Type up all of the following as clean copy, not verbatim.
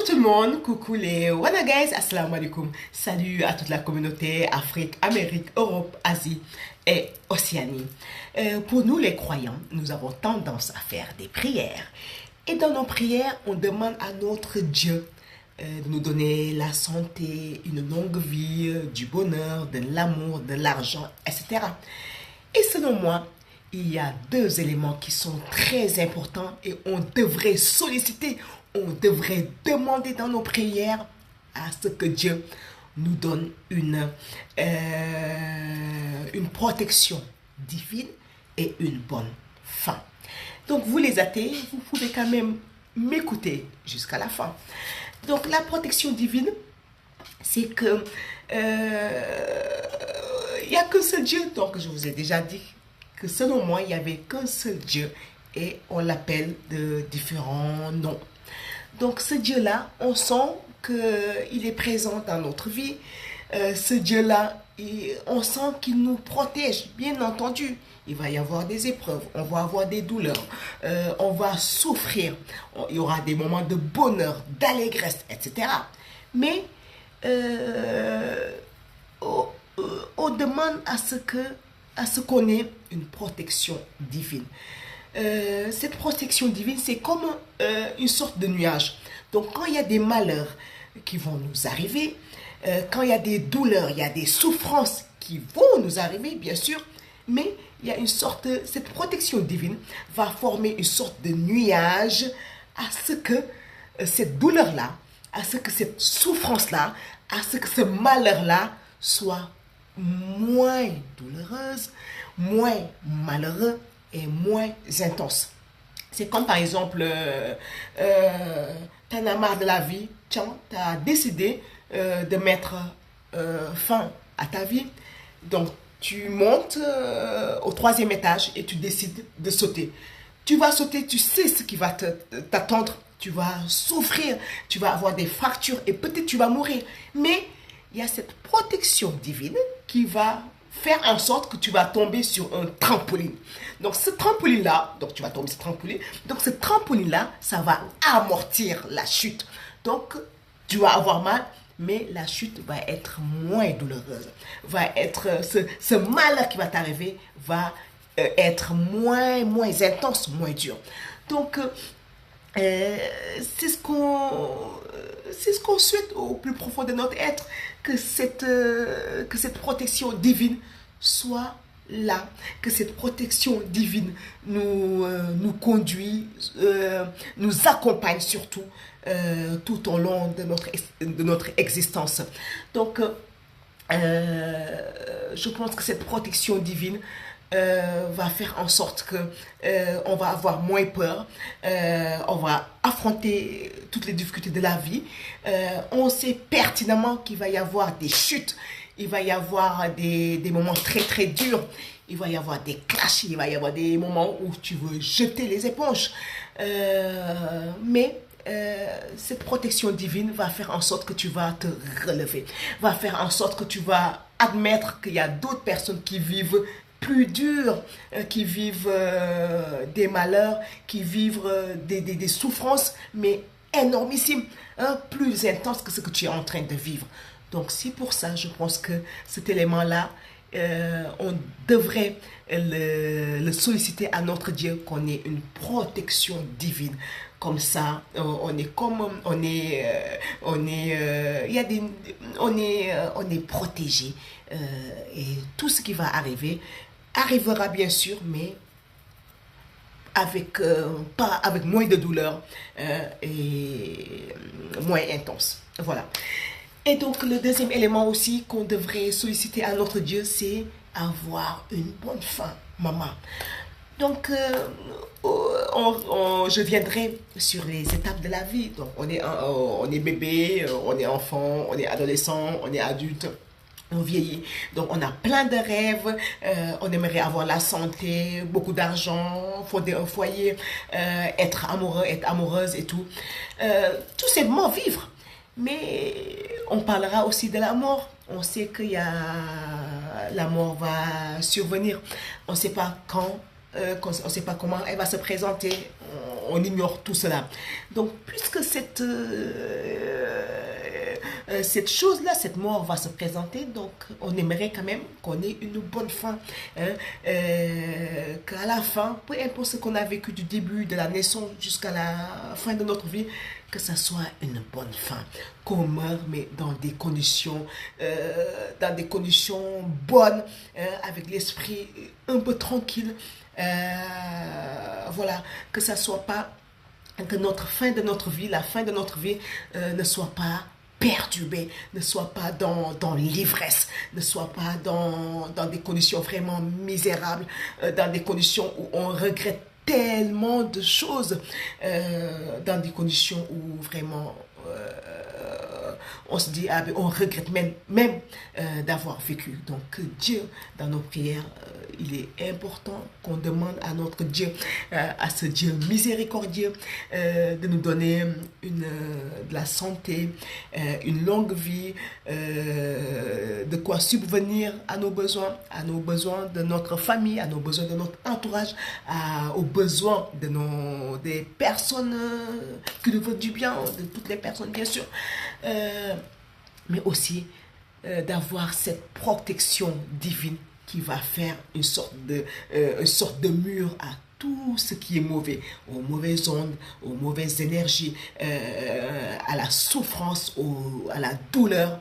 tout le monde, coucou les Wana guys, assalamu alaikum. Salut à toute la communauté Afrique, Amérique, Europe, Asie et Océanie. Pour nous les croyants, nous avons tendance à faire des prières. Et dans nos prières, on demande à notre Dieu de nous donner la santé, une longue vie, du bonheur, de l'amour, de l'argent, etc. Et selon moi, il y a deux éléments qui sont très importants et on devrait solliciter, on devrait demander dans nos prières à ce que Dieu nous donne une protection divine et une bonne fin. Donc vous les athées, vous pouvez quand même m'écouter jusqu'à la fin. Donc la protection divine, c'est que il n'y a qu'un seul Dieu. Donc je vous ai déjà dit que selon moi, il n'y avait qu'un seul Dieu et on l'appelle de différents noms. Donc ce Dieu-là, on sent qu'il est présent dans notre vie. Ce Dieu-là, on sent qu'il nous protège, bien entendu. Il va y avoir des épreuves, on va avoir des douleurs, on va souffrir, il y aura des moments de bonheur, d'allégresse, etc. Mais on demande à ce qu'on ait une protection divine. Cette protection divine, c'est comme une sorte de nuage. Donc quand il y a des malheurs qui vont nous arriver, quand il y a des douleurs, il y a des souffrances qui vont nous arriver, bien sûr, mais il y a cette protection divine va former une sorte de nuage à ce que cette douleur-là, à ce que cette souffrance-là, à ce que ce malheur-là soit moins douloureuse, moins malheureux et moins intense. C'est comme par exemple, tu en as marre de la vie, tu as décidé de mettre fin à ta vie, donc tu montes au 3e étage et tu décides de sauter. Tu vas sauter, tu sais ce qui va t'attendre, tu vas souffrir, tu vas avoir des fractures et peut-être tu vas mourir. Mais il y a cette protection divine qui va faire en sorte que tu vas tomber sur un trampoline. Donc ce trampoline-là, donc tu vas tomber sur ce trampoline, donc ce trampoline-là, ça va amortir la chute. Donc tu vas avoir mal, mais la chute va être moins douloureuse. Va être ce mal qui va t'arriver va être moins intense, moins dur. Donc c'est ce qu'on souhaite au plus profond de notre être, que cette protection divine soit là, que cette protection divine nous conduit, nous accompagne surtout tout au long de notre existence. Donc je pense que cette protection divine va faire en sorte que on va avoir moins peur, on va affronter toutes les difficultés de la vie. On sait pertinemment qu'il va y avoir des chutes, il va y avoir des moments très très durs, il va y avoir des clashs, il va y avoir des moments où tu veux jeter les éponges. Mais cette protection divine va faire en sorte que tu vas te relever, va faire en sorte que tu vas admettre qu'il y a d'autres personnes qui vivent plus dur, qui vivent des malheurs, qui vivent des souffrances, mais énormissimes, plus intenses que ce que tu es en train de vivre. Donc c'est pour ça, je pense que cet élément-là, on devrait le solliciter à notre Dieu, qu'on ait une protection divine. Comme ça, on est protégé, et tout ce qui va arriver arrivera bien sûr, mais pas avec moins de douleur et moins intense. Voilà. Et donc le deuxième élément aussi qu'on devrait solliciter à notre Dieu, c'est avoir une bonne fin, maman. Donc je viendrai sur les étapes de la vie. Donc on est bébé, on est enfant, on est adolescent, on est adulte, on vieillit. Donc on a plein de rêves, on aimerait avoir la santé, beaucoup d'argent, fonder un foyer, être amoureux, être amoureuse et tout. Tout simplement vivre. Mais on parlera aussi de la mort. On sait que la mort va survenir. On ne sait pas quand on ne sait pas comment elle va se présenter, on ignore tout cela. Donc, puisque cette chose-là, cette mort va se présenter, donc on aimerait quand même qu'on ait une bonne fin, hein, qu'à la fin, peu importe ce qu'on a vécu du début de la naissance jusqu'à la fin de notre vie, que ça soit une bonne fin, qu'on meure mais dans des conditions bonnes, avec l'esprit un peu tranquille, voilà, que ça soit pas, que notre fin de notre vie, la fin de notre vie ne soit pas perturbé, ne soit pas dans l'ivresse, ne soit pas dans des conditions vraiment misérables, dans des conditions où on regrette tellement de choses, dans des conditions où vraiment on se dit, ah, on regrette même d'avoir vécu. Donc Dieu, dans nos prières, il est important qu'on demande à notre Dieu, à ce Dieu miséricordieux, de nous donner de la santé, une longue vie, de quoi subvenir à nos besoins de notre famille, à nos besoins de notre entourage, aux besoins des personnes qui nous veulent du bien, de toutes les personnes bien sûr, mais aussi d'avoir cette protection divine qui va faire une sorte de mur à tout ce qui est mauvais, aux mauvaises ondes, aux mauvaises énergies, à la souffrance, à la douleur,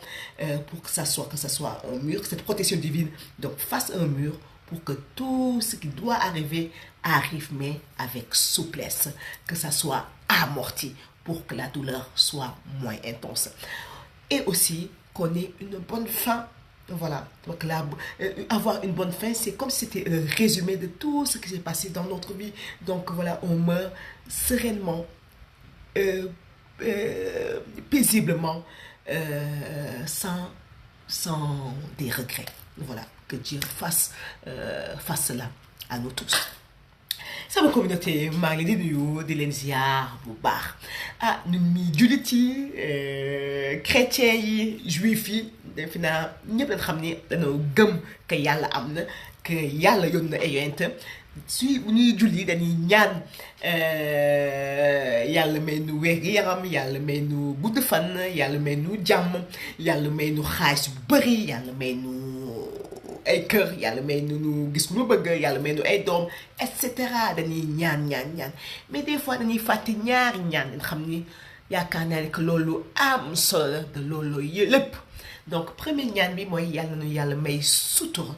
pour que ça soit un mur, cette protection divine, donc fasse un mur pour que tout ce qui doit arriver arrive, mais avec souplesse, que ça soit amorti pour que la douleur soit moins intense. Et aussi qu'on ait une bonne fin. Voilà, donc là, avoir une bonne fin, c'est comme si c'était le résumé de tout ce qui s'est passé dans notre vie. Donc voilà, on meurt sereinement, paisiblement, sans des regrets. Voilà, que Dieu fasse cela à nous tous. Sama communauté maa ngi leen di nuyu di leen ziar bu baax ñun ñi jullit yi chrétien yi juif yi defe naa ñëpp dañ xam ni dañoo gëm que yàlla am na, que yàlla yónni na ay yonent. Si ñuy julli dañuy ñaan yàlla may nu wér yaram, yàlla may nu gudd fan, yàlla may nu jàmm, yàlla may nu xaalis bu bëri, yàlla may nu ay kër, yàlla may nu gis lu bëgg, yàlla may nu ay doom, et cetera. Dañuy ñaan mais des fois dañuy fàtte ñaari ñaan xam ni yaakaar naa ne que loolu am solo la de loolu lépp. Donc premier ñaan bi mooy yàlla nu yàlla may sutura,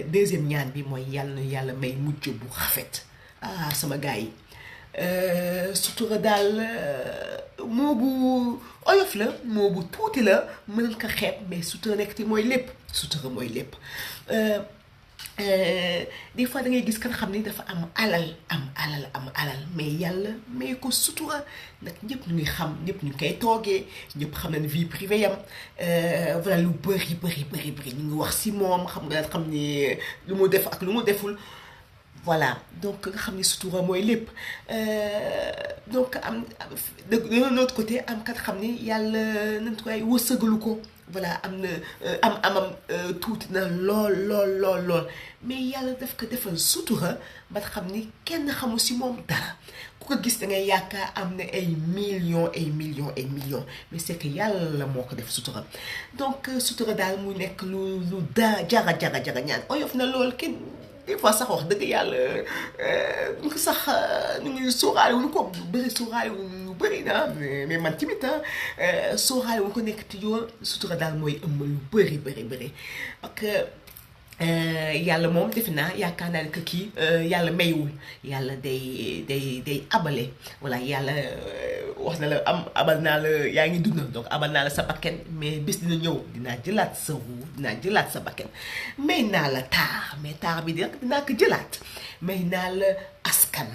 deuxième ñaan bi mooy yàlla nu yàlla may mujj bu rafet. Sama gars yi sutura daal moo bu oyof la, moo bu tuuti la, mën ko xeeb, mais sutura nekk te mooy lépp. Sutura mooy lépp. Des fois da ngay gis kan xam ni dafa am alal mais yàlla may ko sutura nag. ñëpp ñu ngi xam, ñëpp ñu ngi koy toogee, ñëpp xam nañ vie privée yam, voilà lu bëri ñu ngi wax si moom, xam nga xam ni lu mu def ak lu mu deful. Voilà, donc nga xam ni sutura mooy lépp. Donc de l'autre côté am kat xam ni yàlla nañ koy wërsëgalu ko. Voilà, amam tuuti na lool mais yàlla daf ko defal sutura ba xam ni kenn xamu si moom dara. ku ko gis da ngay yaakaar am na ay millions mais c'est que yàlla moo ko def sutura. Donc sutura daal mu nekk lu jara ñaan. Oyof na lool kenn des fois sax wax dëgg yàlla ñu ko sax ñu ngi sóoraale wuñu ko lu bëri na, mais man tamit sóoraale wuñu ko nekk ci yoon. Sutura daal mooy ëmb lu bëri parce que yàlla moom defe naa yaakaar naa ne que kii yàlla maywul, yàlla day abale. Voilà, yàlla wax na la abal naa la, yaa ngi dund, donc abal naa la sa bakken, mais bis dina ñëw dinaa jëlaat sa ruu, dinaa jëlaat sa bakken. May naa la taar, mais taar bi dinaa ko jëlaat. May naa la askan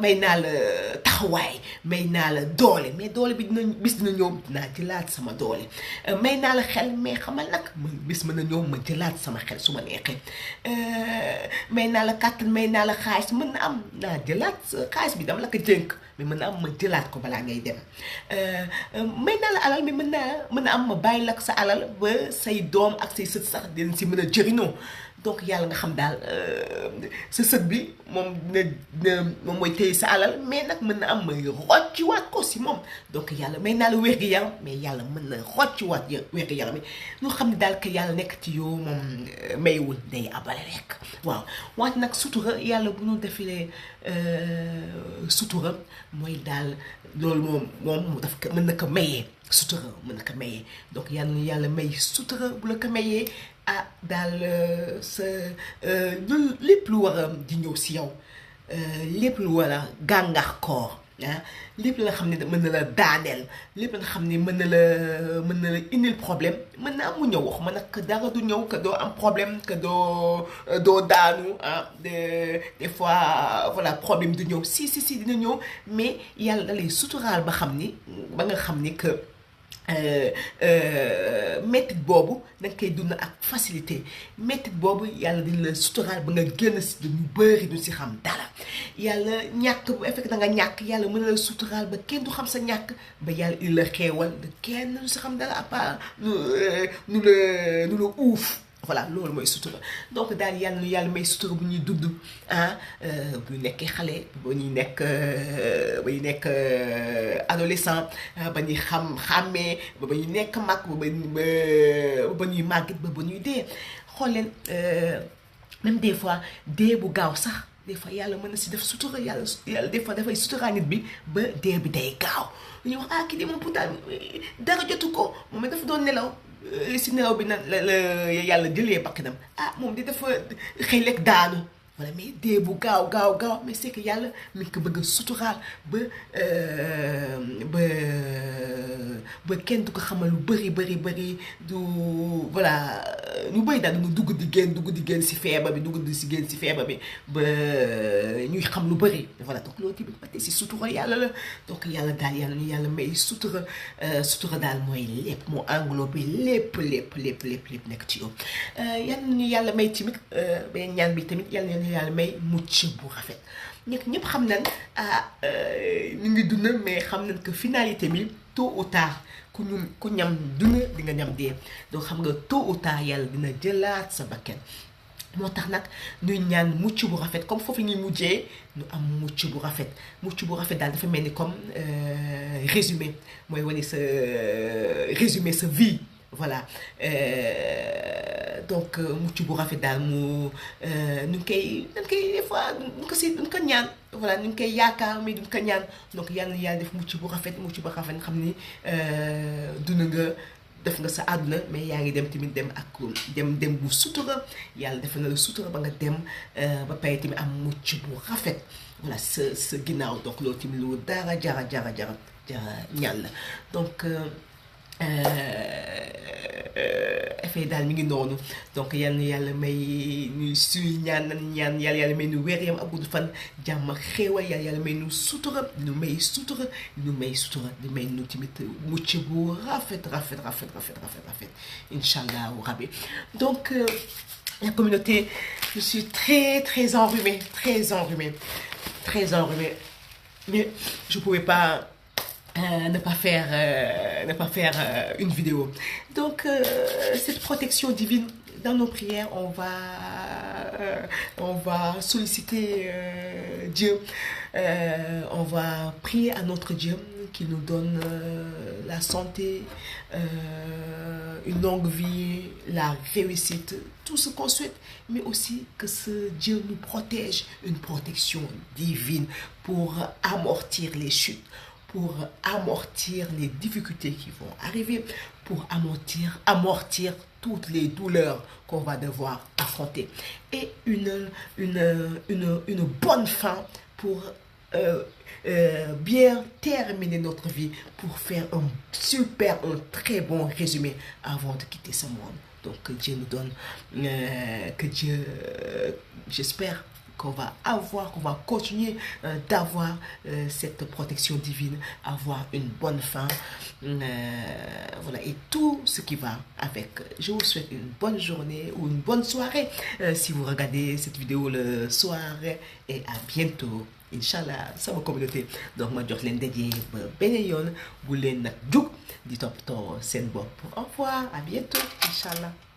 may naa la taxawaay may naa la doole mais doole bi dina bis dina ñëw dinaa jëlaat sama doole may naa la xel mais xamal nag bis mën na ñëw ma jëlaat sama xel su ma neexee may naa la kàttan may naa la xaalis mën na am naa jëlaat xaalis bi dama la ko jënk mais mën na am ma jëlaat ko balaa ngay dem may naa la alal mais mën na am ma bàyyi la sa alal ba say doom ak say sët sax dinañ si mën a jëriñoo donc yàlla nga xam daal sa sët bi moom moom mooy téye sa alal mais nag mën na am may rocciwaat ko si moom donc yàlla may naa la wér-gi-yaram mais yàlla mën na rocciwaat wér-gi-yaram yi ñu xam ne daal que yàlla nekk ci yow moom maywul day abale rek waaw wante nag sutura yàlla bu ñu defilee sutura mooy daal loolu moom daf ko mën na ko mayee sutura mën na ko mayee donc yàlla may sutura bu la ko mayee ah daal sa lépp lu war a di ñëw si yow lépp lu war a gàncax lépp la nga xam ne mën na la daaneel lépp la nga xam ne mën na la indil problème mën na am mu ñëw wax ma nag dara du ñëw que doo am problème que doo daanu des fois voilà problème du ñëw si dina ñëw mais yàlla da lay suturaal ba nga xam ni que métit boobu da nga koy dund ak facilité métit boobu yàlla dina la suturaal ba nga génn si du ñu bëri du si xam dara yàlla ñàkk bu fekk da nga ñàkk yàlla mën na la suturaal ba kenn du xam sa ñàkk ba yàlla il la xeewal de kenn du si xam dara à part nu la uuf voilà loolu mooy sutura donc daal yàlla may sutura bu ñuy dund bu ñu nekkee xale ba ñuy nekk adolescent ba ñuy xàmmee ba ñuy nekk mag ba ñuy màggit ba ñuy dee xool leen même des fois dee bu gaaw sax des fois yàlla mën na si def sutura yàlla des fois dafay sutura nit bi ba dee bi day gaaw ñu wax kii de moom pourtant dara jotu ko moom dafa doon nelaw si nelaw bi nag la yàlla jëlee bakkanam moom di dafa xëy lekk daanu voilà mais dee bu gaaw mais c'est que yàlla mi ngi ko bëgg a suturaal ba kenn du ko xamal lu bëri du voilà ñu bëri daal dina dugg di génn si feebar bi ba ñuy xam lu bëri voilà donc loolu tamit ba tey si sutura yàlla la donc yàlla daal yàlla may sutura daal mooy lépp moo englobé lépp nekk ci yow yàlla may tamit beneen ñaan bi tamit yàlla may mucc bu rafet ñëpp xam nañ ñu ngi dund mais xam nañ que finalité bi tôt ou tard ku ñam dund di nga ñam dee donc xam nga tôt ou tard yàlla dina jëlaat sa bakkan moo tax nag ñuy ñaan mucc bu rafet comme foofu ñuy mujjee ñu am mucc bu rafet daal dafa mel ni comme résumé mooy wane résumé sa vie voilà donc mucc bu rafet daal mu ñu ngi koy des fois duñ ko ñaan voilà ñu ngi koy yaakaar mais duñ ko ñaan donc yàlla def mucc bu rafet xam ni dund nga def nga sa àdduna mais yaa ngi dem tamit dem bu sutura yàlla def na la sutura ba nga dem ba pare tamit am mucc bu rafet voilà sa ginnaaw donc loolu tamit lu dara jara ñaan la donc effet daal mi ngi noonu donc yàlla may ñu suy ñaan yàlla may nu wér yam ak gudd fan jàmm ak xéewal yàlla may nu sutura ñu may nu tamit mucc bu rafet incha allah rabbi donc la communauté je suis très enrhumée mais je pouvais pas ne pas faire une vidéo. Donc, cette protection divine, dans nos prières, on va solliciter Dieu. On va prier à notre Dieu qui nous donne la santé, une longue vie, la réussite, tout ce qu'on souhaite, mais aussi que ce Dieu nous protège, une protection divine pour amortir les chutes, pour amortir les difficultés qui vont arriver, pour amortir toutes les douleurs qu'on va devoir affronter. Et une bonne fin pour bien terminer notre vie, pour faire un très bon résumé avant de quitter ce monde. Donc que Dieu nous donne, j'espère qu'on va avoir, qu'on va continuer d'avoir cette protection divine, avoir une bonne fin, voilà, et tout ce qui va avec. Je vous souhaite une bonne journée ou une bonne soirée si vous regardez cette vidéo le soir, et à bientôt. Inch'Allah, sama communauté. Donc ma jox leen daje ba beneen yoon bu leen nag jug di toppatoo seen bopp. Au revoir, à bientôt, Inch'Allah.